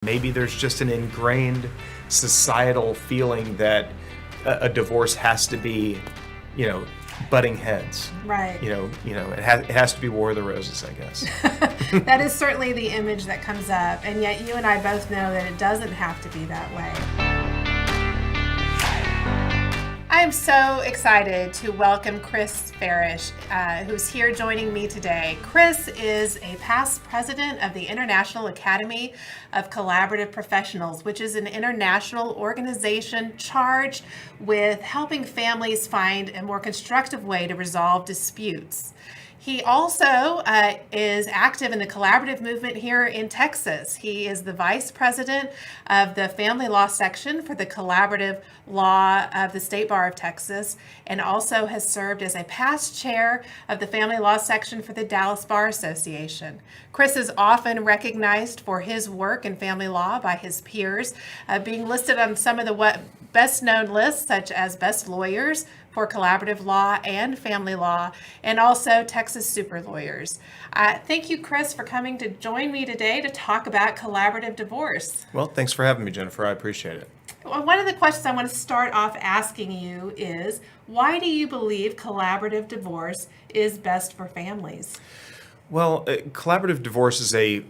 Maybe there's just an ingrained societal feeling that a divorce has to be, butting heads. Right. It has to be War of the Roses, I guess. That is certainly the image that comes up, and yet you and I both know that it doesn't have to be that way. I am so excited to welcome Chris Farish, who's here joining me today. Chris is a past president of the International Academy of Collaborative Professionals, which is an international organization charged with helping families find a more constructive way to resolve disputes. He also is active in the collaborative movement here in Texas. He is the vice president of the family law section for the collaborative law of the State Bar of Texas, and also has served as a past chair of the family law section for the Dallas Bar Association. Chris is often recognized for his work in family law by his peers, being listed on some of the best known lists, such as Best Lawyers for Collaborative Law and Family Law, and also Texas Super Lawyers. Thank you, Chris, for coming to join me today to talk about collaborative divorce. Well, thanks for having me, Jennifer. I appreciate it. One of the questions I want to start off asking you is, why do you believe collaborative divorce is best for families? Well, collaborative divorce is a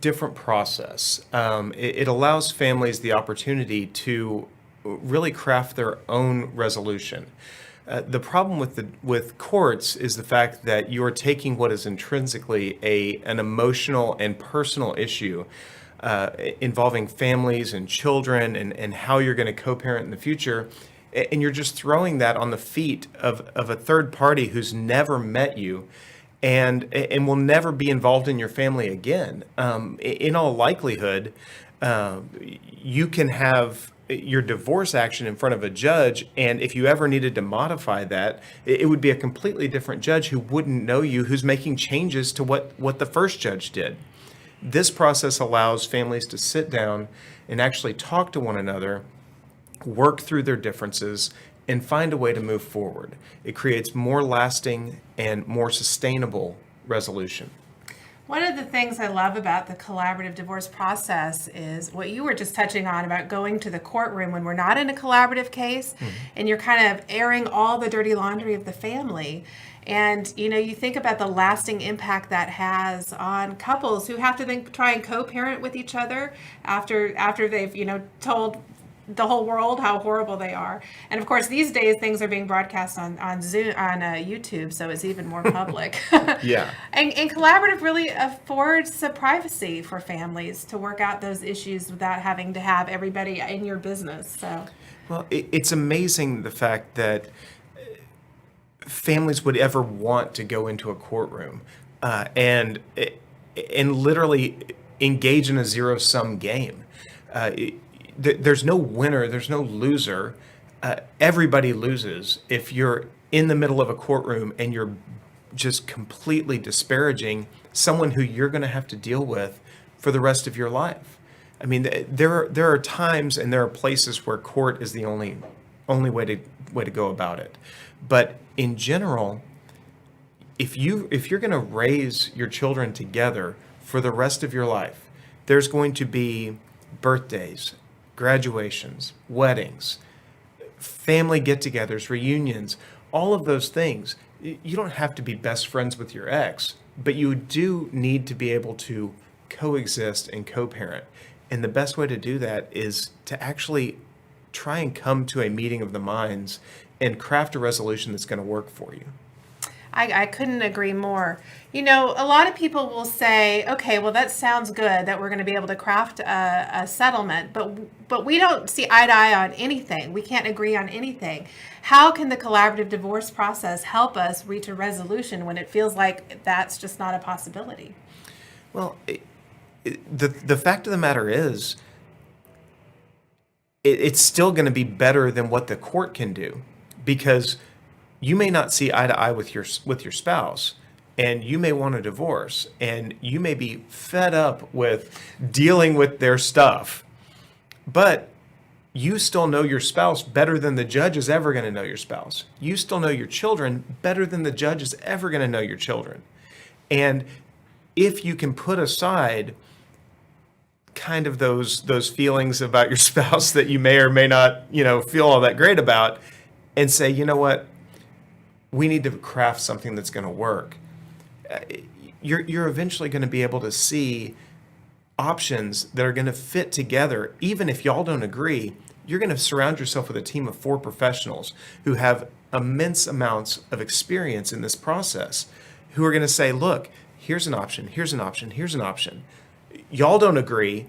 different process. It allows families the opportunity to really craft their own resolution. The problem with courts is the fact that you are taking what is intrinsically an emotional and personal issue involving families and children and how you're going to co-parent in the future, and you're just throwing that on the feet of a third party who's never met you and will never be involved in your family again. In all likelihood, you can have your divorce action in front of a judge, and if you ever needed to modify that, it would be a completely different judge who wouldn't know you, who's making changes to what the first judge did. This process allows families to sit down and actually talk to one another, work through their differences, and find a way to move forward. It creates more lasting and more sustainable resolution. One of the things I love about the collaborative divorce process is what you were just touching on about going to the courtroom when we're not in a collaborative case, and you're kind of airing all the dirty laundry of the family. And, you think about the lasting impact that has on couples who have to then try and co-parent with each other after they've, told the whole world how horrible they are. And of course, these days things are being broadcast on Zoom, on YouTube, so it's even more public. Yeah. And collaborative really affords the privacy for families to work out those issues without having to have everybody in your business. So, well, it's amazing the fact that families would ever want to go into a courtroom and literally engage in a zero-sum game. There's no winner, there's no loser. Everybody loses if you're in the middle of a courtroom and you're just completely disparaging someone who you're going to have to deal with for the rest of your life. I mean, there are times and there are places where court is the only way to go about it. But in general, if you're going to raise your children together for the rest of your life, there's going to be birthdays, graduations, weddings, family get-togethers, reunions, all of those things. You don't have to be best friends with your ex, but you do need to be able to coexist and co-parent. And the best way to do that is to actually try and come to a meeting of the minds and craft a resolution that's going to work for you. I couldn't agree more. A lot of people will say, okay, well, that sounds good that we're going to be able to craft a settlement, but we don't see eye to eye on anything. We can't agree on anything. How can the collaborative divorce process help us reach a resolution when it feels like that's just not a possibility? Well, the fact of the matter is, it's still going to be better than what the court can do, because you may not see eye to eye with your spouse, and you may want a divorce, and you may be fed up with dealing with their stuff, but you still know your spouse better than the judge is ever going to know your spouse. You still know your children better than the judge is ever going to know your children. And if you can put aside kind of those feelings about your spouse that you may or may not, feel all that great about, and say, you know what, we need to craft something that's going to work. You're eventually going to be able to see options that are going to fit together. Even if y'all don't agree, you're going to surround yourself with a team of 4 professionals who have immense amounts of experience in this process, who are going to say, look, here's an option, here's an option, here's an option. Y'all don't agree,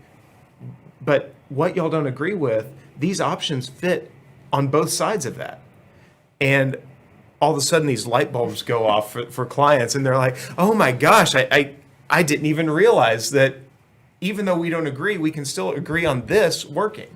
but what y'all don't agree with, these options fit on both sides of that. And all of a sudden these light bulbs go off for clients, and they're like, oh my gosh, I didn't even realize that even though we don't agree, we can still agree on this working.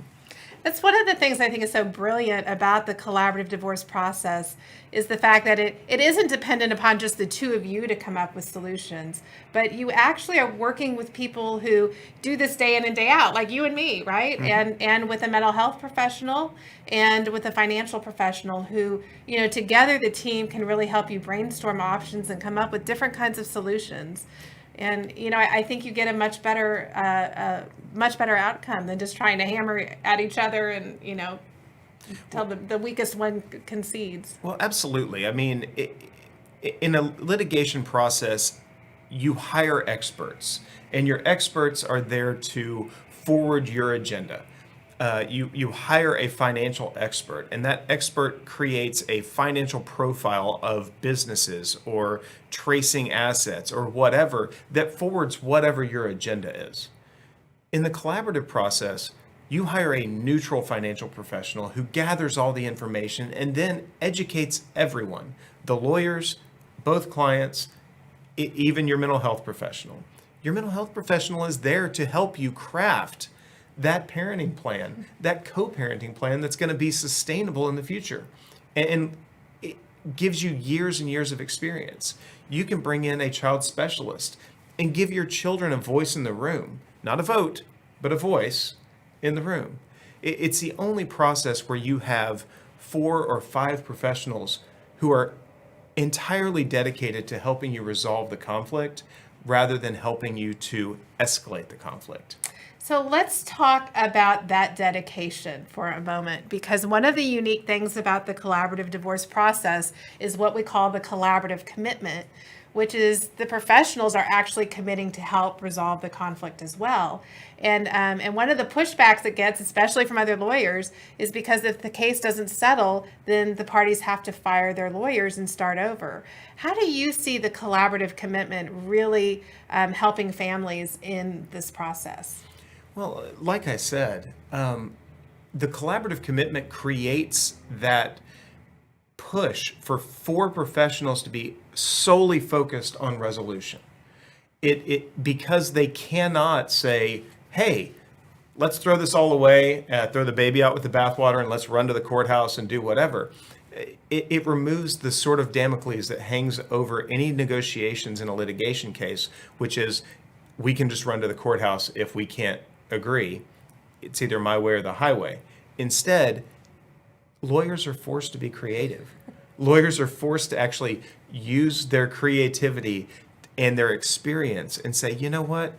That's one of the things I think is so brilliant about the collaborative divorce process, is the fact that it isn't dependent upon just the two of you to come up with solutions, but you actually are working with people who do this day in and day out, like you and me, right? Mm-hmm. And with a mental health professional and with a financial professional who, together the team can really help you brainstorm options and come up with different kinds of solutions. And, I think you get a much better outcome than just trying to hammer at each other and, till the weakest one concedes. Well, absolutely. I mean, in a litigation process, you hire experts, and your experts are there to forward your agenda. You hire a financial expert, and that expert creates a financial profile of businesses or tracing assets or whatever that forwards whatever your agenda is. In the collaborative process, you hire a neutral financial professional who gathers all the information and then educates everyone, the lawyers, both clients, even your mental health professional. Your mental health professional is there to help you craft that parenting plan, that co-parenting plan that's going to be sustainable in the future. And it gives you years and years of experience. You can bring in a child specialist and give your children a voice in the room, not a vote, but a voice in the room. It's the only process where you have 4 or 5 professionals who are entirely dedicated to helping you resolve the conflict rather than helping you to escalate the conflict. So let's talk about that dedication for a moment, because one of the unique things about the collaborative divorce process is what we call the collaborative commitment, which is the professionals are actually committing to help resolve the conflict as well. And one of the pushbacks it gets, especially from other lawyers, is because if the case doesn't settle, then the parties have to fire their lawyers and start over. How do you see the collaborative commitment really helping families in this process? Well, like I said, the collaborative commitment creates that push for 4 professionals to be solely focused on resolution. Because they cannot say, hey, let's throw this all away, throw the baby out with the bathwater, and let's run to the courthouse and do whatever. It removes the sort of Damocles that hangs over any negotiations in a litigation case, which is we can just run to the courthouse if we can't agree. It's either my way or the highway. Instead, lawyers are forced to be creative. Lawyers are forced to actually use their creativity and their experience and say, you know what,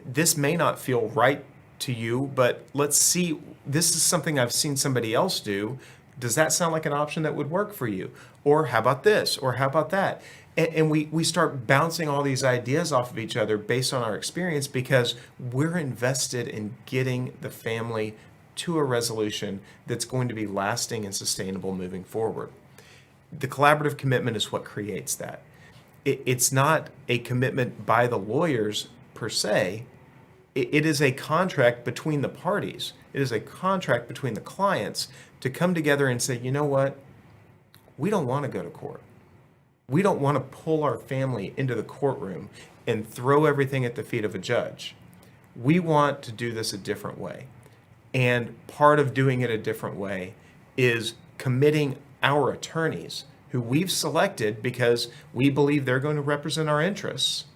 this may not feel right to you, but let's see, this is something I've seen somebody else do. Does that sound like an option that would work for you? Or how about this? Or how about that? And we start bouncing all these ideas off of each other based on our experience, because we're invested in getting the family to a resolution that's going to be lasting and sustainable moving forward. The collaborative commitment is what creates that. It's not a commitment by the lawyers per se. It is a contract between the parties. It is a contract between the clients to come together and say, you know what, we don't want to go to court. We don't want to pull our family into the courtroom and throw everything at the feet of a judge. We want to do this a different way. And part of doing it a different way is committing our attorneys, who we've selected because we believe they're going to represent our interests.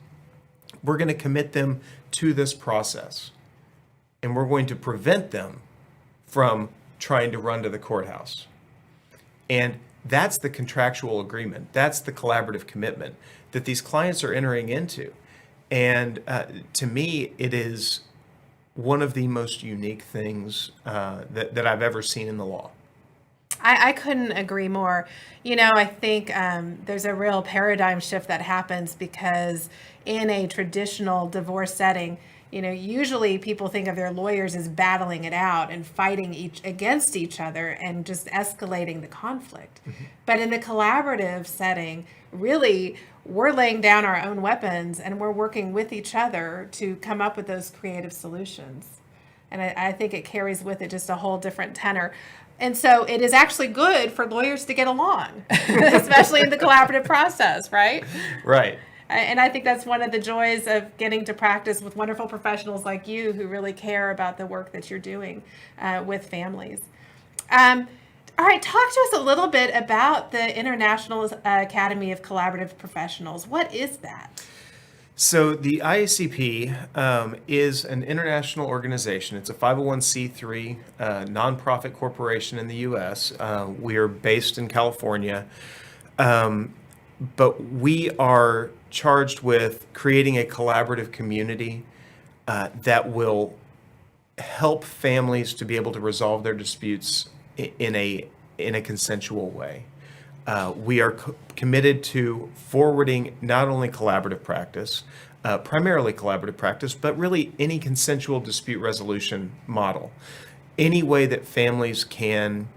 We're going to commit them to this process. And we're going to prevent them from trying to run to the courthouse. And that's the contractual agreement. That's the collaborative commitment that these clients are entering into. And to me, it is one of the most unique things that I've ever seen in the law. I couldn't agree more. I think there's a real paradigm shift that happens because in a traditional divorce setting, usually people think of their lawyers as battling it out and fighting against each other and just escalating the conflict. Mm-hmm. But in the collaborative setting, really, we're laying down our own weapons and we're working with each other to come up with those creative solutions. And I think it carries with it just a whole different tenor. And so it is actually good for lawyers to get along, especially in the collaborative process, right? Right. And I think that's one of the joys of getting to practice with wonderful professionals like you who really care about the work that you're doing with families. All right, talk to us a little bit about the International Academy of Collaborative Professionals. What is that? So the IACP is an international organization. It's a 501c3 nonprofit corporation in the U.S. We are based in California, but we are charged with creating a collaborative community that will help families to be able to resolve their disputes in a consensual way. We are committed to forwarding not only collaborative practice, primarily collaborative practice, but really any consensual dispute resolution model. Any way that families can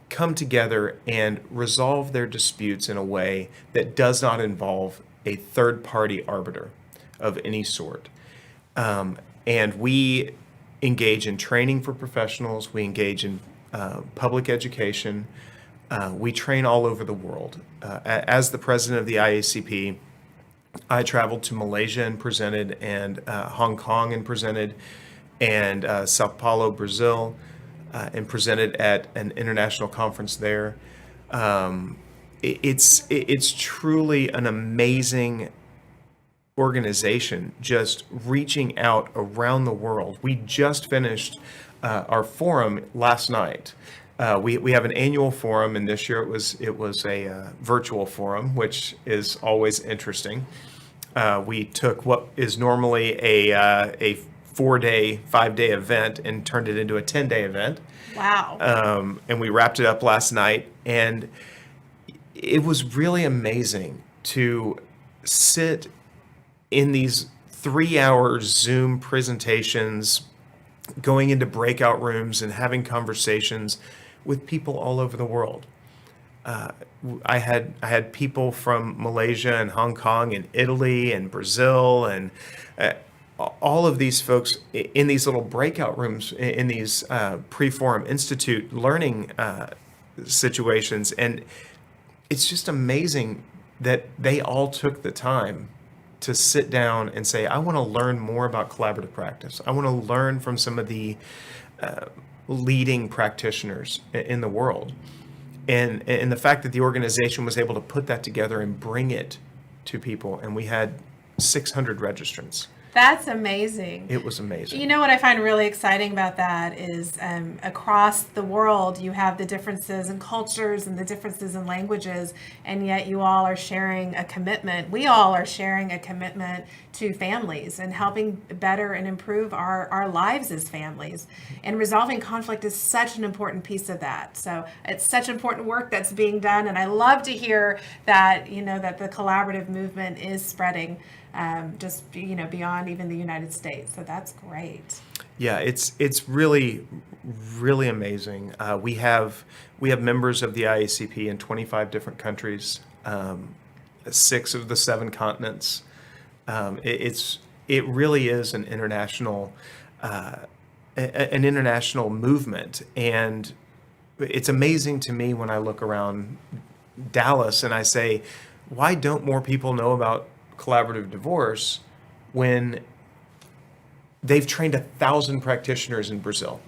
come together and resolve their disputes in a way that does not involve a third-party arbiter of any sort. And we engage in training for professionals. We engage in public education. We train all over the world. As the president of the IACP, I traveled to Malaysia and presented, and Hong Kong and presented, and Sao Paulo, Brazil, and presented at an international conference there. It's truly an amazing organization, just reaching out around the world. We just finished our forum last night. We have an annual forum, and this year it was a virtual forum, which is always interesting. We took what is normally a 4-day, 5-day event and turned it into a 10-day event. Wow. And we wrapped it up last night, and it was really amazing to sit in these 3-hour Zoom presentations, going into breakout rooms and having conversations with people all over the world. I had people from Malaysia and Hong Kong and Italy and Brazil and all of these folks in these little breakout rooms in these pre-forum institute learning situations. And it's just amazing that they all took the time to sit down and say, I want to learn more about collaborative practice. I want to learn from some of the leading practitioners in the world. And the fact that the organization was able to put that together and bring it to people, and we had 600 registrants. That's amazing. It was amazing. You know what I find really exciting about that is across the world, you have the differences in cultures and the differences in languages, and yet you all are sharing a commitment. We all are sharing a commitment to families and helping better and improve our lives as families. And resolving conflict is such an important piece of that. So it's such important work that's being done, and I love to hear that, that the collaborative movement is spreading just beyond even the United States. So that's great. Yeah, it's really amazing. We have members of the IACP in 25 different countries, 6 of the 7 continents. It really is an international movement, and it's amazing to me when I look around Dallas and I say, why don't more people know about collaborative divorce when they've trained 1,000 practitioners in Brazil,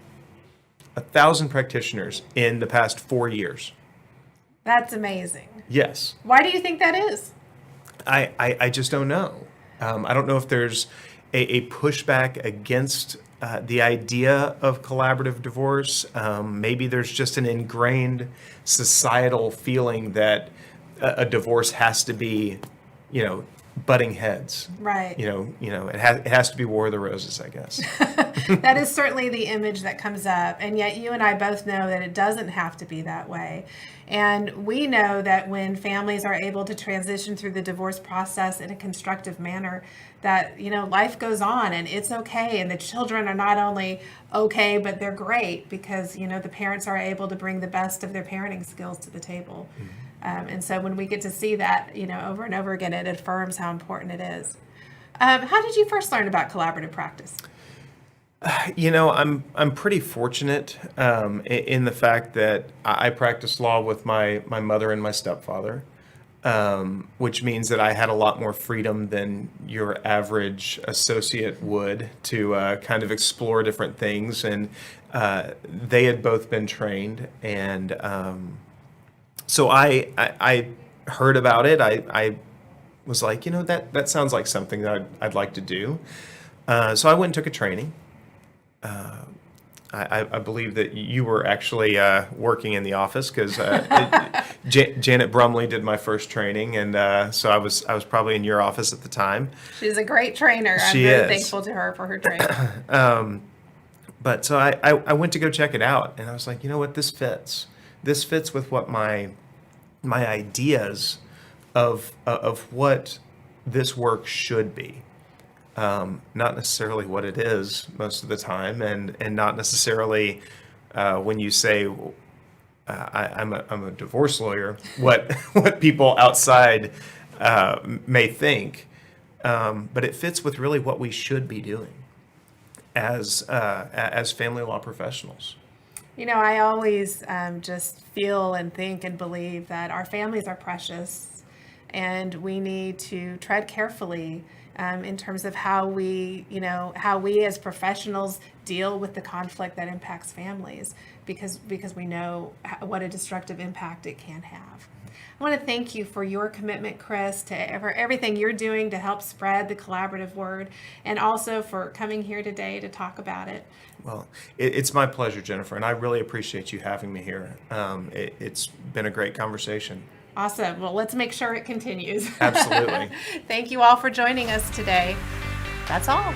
1,000 practitioners in the past 4 years. That's amazing. Yes. Why do you think that is? I just don't know. I don't know if there's a pushback against the idea of collaborative divorce. Maybe there's just an ingrained societal feeling that a divorce has to be, butting heads. Right. It has to be War of the Roses, I guess. That is certainly the image that comes up. And yet you and I both know that it doesn't have to be that way. And we know that when families are able to transition through the divorce process in a constructive manner, that, life goes on and it's okay. And the children are not only okay, but they're great because, the parents are able to bring the best of their parenting skills to the table. And so when we get to see that, over and over again, it affirms how important it is. How did you first learn about collaborative practice? I'm pretty fortunate in the fact that I practiced law with my mother and my stepfather, which means that I had a lot more freedom than your average associate would to kind of explore different things. And they had both been trained. And so I heard about it. I was like, that sounds like something that I'd like to do. So I went and took a training. I believe that you were actually working in the office because Janet Brumley did my first training, and so I was probably in your office at the time. She's a great trainer. I'm very thankful to her for her training. But so I went to go check it out, and I was like, you know what, this fits. This fits with what my ideas of what this work should be. Not necessarily what it is most of the time, and not necessarily when you say I'm a divorce lawyer, what people outside may think, but it fits with really what we should be doing as family law professionals. I always just feel and think and believe that our families are precious, and we need to tread carefully in terms of how we as professionals deal with the conflict that impacts families, because we know what a destructive impact it can have. I want to thank you for your commitment, Chris, for everything you're doing to help spread the collaborative word, and also for coming here today to talk about it. Well, it's my pleasure, Jennifer, and I really appreciate you having me here. It's been a great conversation. Awesome. Well, let's make sure it continues. Absolutely. Thank you all for joining us today. That's all.